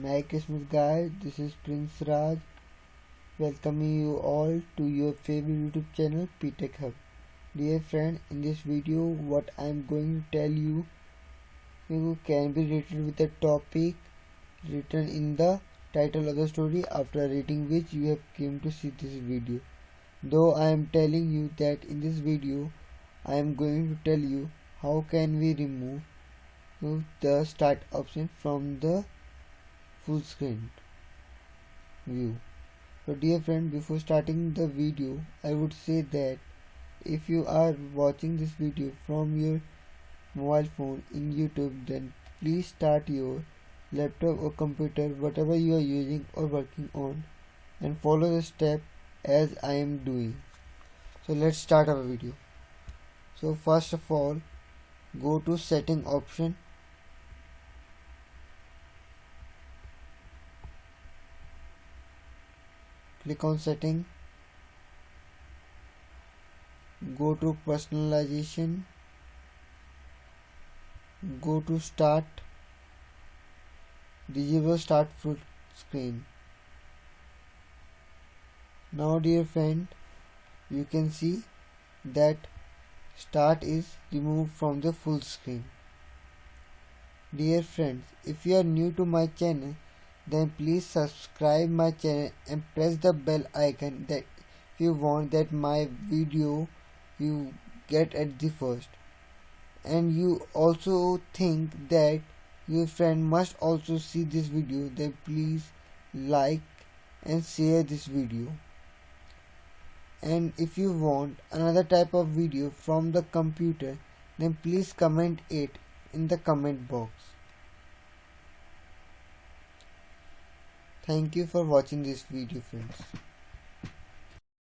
Merry Christmas guys, this is Prince Raj welcoming you all to your favorite YouTube channel PTech Hub. Dear friend, in this video what I am going to tell you can be related with the topic written in the title of the story, after reading which you have come to see this video. Though I am telling you that in this video I am going to tell you how can we remove the start option from the full screen view. So dear friend, before starting the video I would say that if you are watching this video from your mobile phone in YouTube, then please start your laptop or computer, whatever you are using or working on, and follow the step as I am doing. So let's start our video. So first of all, go to setting option. Click on setting, go to personalization, go to start, disable start full screen. Now dear friend, you can see that start is removed from the full screen. Dear friends, if you are new to my channel, then please subscribe my channel and press the bell icon that if you want that my video you get at the first. And you also think that your friend must also see this video, then please like and share this video. And if you want another type of video from the computer, then please comment it in the comment box. Thank you for watching this video, friends.